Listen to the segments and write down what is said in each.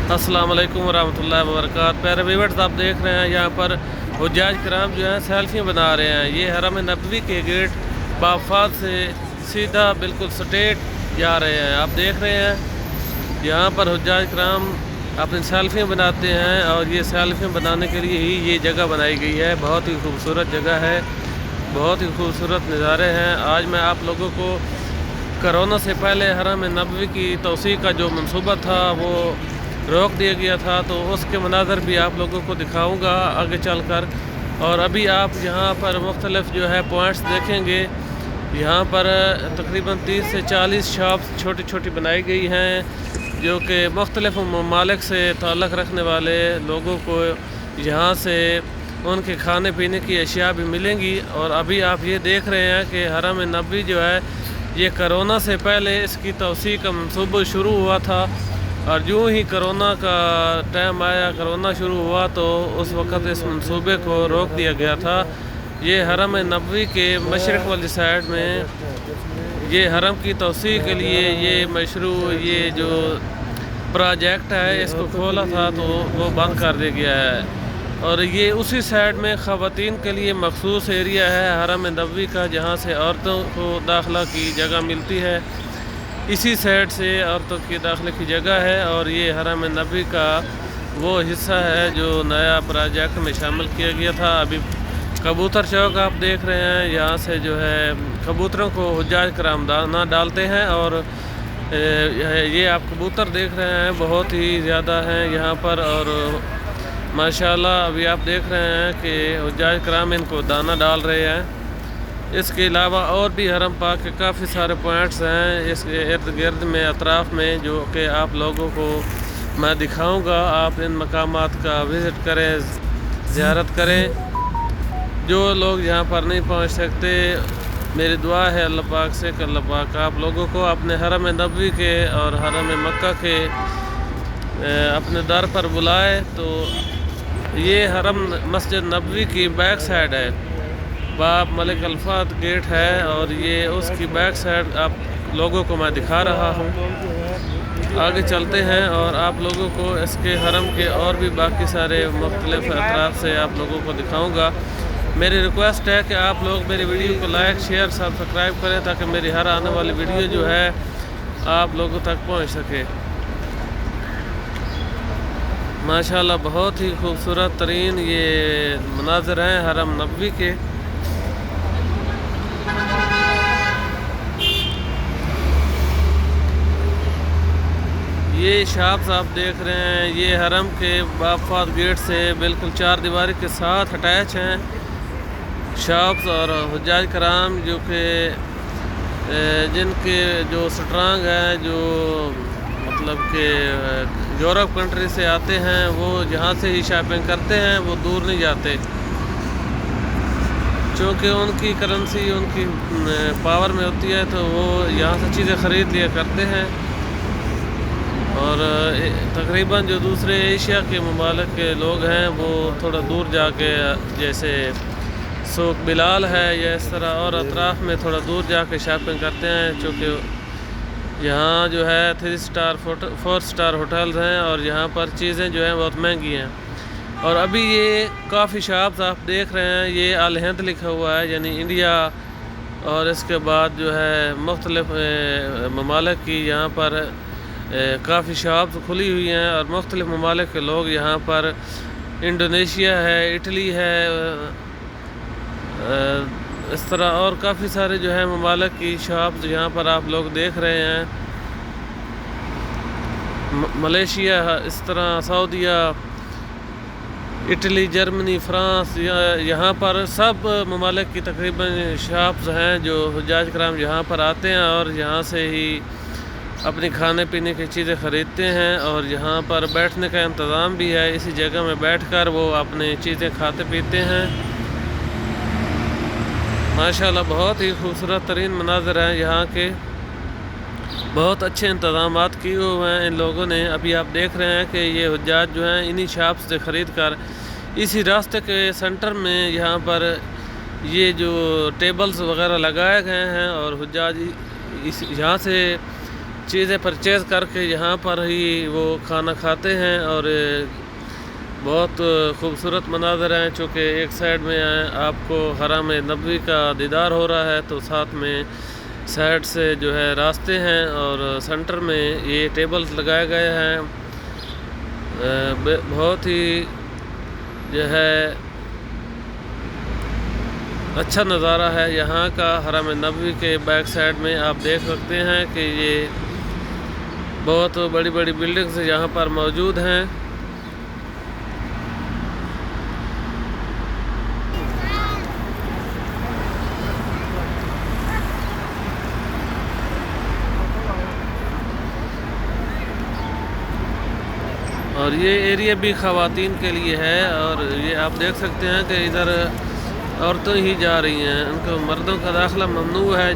अस्सलाम वालेकुम वरहमतुल्लाहि वबरकातुहू। प्यारे व्यूअर्स, आप देख रहे हैं यहाँ पर हुज्जाज कराम जो हैं सेल्फी बना रहे हैं। ये हरम नबवी के गेट बाफात से सीधा बिल्कुल स्ट्रेट जा रहे हैं। आप देख रहे हैं यहाँ पर हुज्जाज कराम अपनी सेल्फी बनाते हैं और ये सेल्फी बनाने के लिए ही ये जगह बनाई गई है। बहुत ही खूबसूरत जगह है, बहुत ही खूबसूरत नज़ारे हैं। आज मैं आप लोगों को कोरोना से पहले हरम नबवी की तौसीक़ का जो मंसूबा था वो रोक दिया गया था, तो उसके मनाज़र भी आप लोगों को दिखाऊंगा आगे चलकर। और अभी आप यहाँ पर मुख्तलिफ़ जो है पॉइंट्स देखेंगे। यहाँ पर तकरीबन 30 से 40 शॉप्स छोटी छोटी बनाई गई हैं जो कि मुख्तलिफ़ ममालिक से ताल्लुक़ रखने वाले लोगों को यहाँ से उनके खाने पीने की अशिया भी मिलेंगी। और अभी आप ये देख रहे हैं कि हरम नबवी जो है ये कोरोना से पहले इसकी तौसीक़ का मंसूबा शुरू हुआ था, और यूँ ही कोरोना का टाइम आया, कोरोना शुरू हुआ तो उस वक़्त इस मंसूबे को रोक दिया गया था। ये हरम नबवी के मशरक़ वाली साइड में ये हरम की तौसीक़ के लिए ये मशरू ये जो प्रोजेक्ट है इसको खोला था तो वो बंद कर दिया गया है। और ये उसी साइड में ख़वातीन के लिए मखसूस एरिया है हरम नबवी का, जहाँ से औरतों को दाखिला की जगह मिलती है। इसी साइड से औरतों की दाखिले की जगह है और ये हरम नबवी का वो हिस्सा है जो नया प्रोजेक्ट में शामिल किया गया था। अभी कबूतर चौक आप देख रहे हैं, यहाँ से जो है कबूतरों को हुज्जाज कराम दाना डालते हैं। और ये आप कबूतर देख रहे हैं, बहुत ही ज़्यादा हैं यहाँ पर। और माशाल्लाह अभी आप देख रहे हैं कि हुज्जाज कराम इनको दाना डाल रहे हैं। इसके अलावा और भी हरम पाक के काफ़ी सारे पॉइंट्स हैं इसके इर्द गिर्द में, अतराफ़ में, जो कि आप लोगों को मैं दिखाऊंगा। आप इन मकामात का विज़िट करें, ज़ियारत करें। जो लोग यहाँ पर नहीं पहुँच सकते, मेरी दुआ है अल्लाह पाक से कि अल्लाह पाक आप लोगों को अपने हरम नबवी के और हरम मक्का के अपने दर पर बुलाए। तो ये हरम मस्जिद नबवी की बैक साइड है, बाब मलिक अल्फात गेट है, और ये उसकी बैक साइड आप लोगों को मैं दिखा रहा हूँ। आगे चलते हैं और आप लोगों को इसके हरम के और भी बाकी सारे मुख्तलिफ़ अतराफ़ से आप लोगों को दिखाऊंगा। मेरी रिक्वेस्ट है कि आप लोग मेरी वीडियो को लाइक शेयर सब्सक्राइब करें ताकि मेरी हर आने वाली वीडियो जो है आप लोगों तक पहुँच सके। माशाल्लाह बहुत ही खूबसूरत तरीन ये मनाज़र हैं हरम नबवी के। ये शॉप्स आप देख रहे हैं, ये हरम के बाफात गेट से बिल्कुल 4 दीवारी के साथ अटैच हैं शॉप्स। और हुज्जाज कराम जो कि जिनके जो स्ट्रांग हैं, जो मतलब कि यूरोप कंट्री से आते हैं, वो यहाँ से ही शॉपिंग करते हैं, वो दूर नहीं जाते, क्योंकि उनकी करेंसी उनकी पावर में होती है, तो वो यहाँ से चीज़ें ख़रीद लिया करते हैं। और तकरीबन जो दूसरे एशिया के ममालिक के लोग हैं वो थोड़ा दूर जाके, जैसे सूक बिलाल है या इस तरह और अतराफ़ में थोड़ा दूर जाके शॉपिंग करते हैं, क्योंकि यहाँ जो है 3 स्टार 4 स्टार होटल्स हैं और यहाँ पर चीज़ें जो हैं बहुत महंगी हैं। और अभी ये काफ़ी शॉप्स आप देख रहे हैं, ये अल हिंद लिखा हुआ है यानी इंडिया। और इसके बाद जो है मुख्तलिफ़ ममालिक की यहाँ पर काफ़ी शॉप्स खुली हुई हैं और मुख्तलिफ़ ममालिक के लोग यहाँ पर, इंडोनेशिया है, इटली है, इस तरह और काफ़ी सारे जो है ममालिक की शॉप्स यहाँ पर आप लोग देख रहे हैं। मलेशिया, इस तरह सऊदीया, इटली, जर्मनी, फ्रांस, यहाँ पर सब ममालिक की तकरीबन शॉप्स हैं जो हुज्जाज कराम यहाँ पर आते हैं और यहाँ से ही अपनी खाने पीने की चीज़ें ख़रीदते हैं। और यहाँ पर बैठने का इंतज़ाम भी है, इसी जगह में बैठकर वो अपनी चीज़ें खाते पीते हैं। माशाल्लाह बहुत ही खूबसूरत तरीन मनाज़र हैं यहाँ के, बहुत अच्छे इंतज़ामात किए हुए हैं इन लोगों ने। अभी आप देख रहे हैं कि ये हुज्जाज जो हैं इन्हीं शॉप से ख़रीद कर इसी रास्ते के सेंटर में यहाँ पर ये जो टेबल्स वगैरह लगाए गए हैं और हुज्जाज इस यहाँ से چیزیں پرچیز کر کے یہاں پر ہی وہ کھانا کھاتے ہیں، اور بہت خوبصورت مناظر ہیں، چونکہ ایک سائڈ میں آپ کو حرم نبوی کا دیدار ہو رہا ہے، تو ساتھ میں سائڈ سے جو ہے راستے ہیں، اور سینٹر میں یہ ٹیبلز لگائے گئے ہیں۔ بہت ہی جو ہے اچھا نظارہ ہے یہاں کا۔ حرم نبوی کے بیک سائڈ میں آپ دیکھ سکتے ہیں کہ یہ بہت بڑی بڑی بلڈنگز یہاں پر موجود ہیں۔ اور یہ ایریا بھی خواتین کے لیے ہے، اور یہ آپ دیکھ سکتے ہیں کہ ادھر عورتیں ہی جا رہی ہیں، ان کو مردوں کا داخلہ ممنوع ہے۔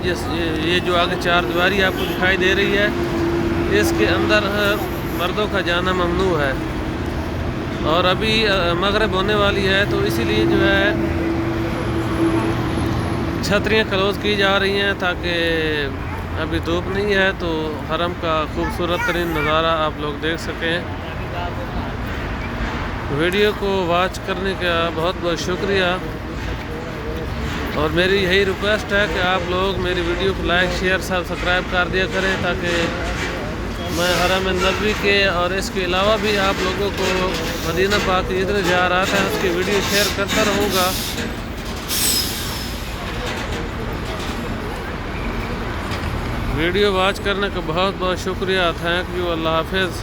یہ جو آگے چار دیواری آپ کو دکھائی دے رہی ہے، اس کے اندر مردوں کا جانا ممنوع ہے، اور ابھی مغرب ہونے والی ہے، تو اسی لیے جو ہے چھتریاں کلوز کی جا رہی ہیں، تاکہ ابھی دھوپ نہیں ہے تو حرم کا خوبصورت ترین نظارہ آپ لوگ دیکھ سکیں۔ ویڈیو کو واچ کرنے کا بہت بہت شکریہ، اور میری یہی ریکویسٹ ہے کہ آپ لوگ میری ویڈیو کو لائک شیئر سبسکرائب کر دیا کریں، تاکہ میں حرم نبوی کے اور اس کے علاوہ بھی آپ لوگوں کو مدینہ پاک کی جتنے زیارات ہیں اس کی ویڈیو شیئر کرتا رہوں گا۔ ویڈیو واچ کرنے کا بہت بہت شکریہ، تھینک یو، اللہ حافظ۔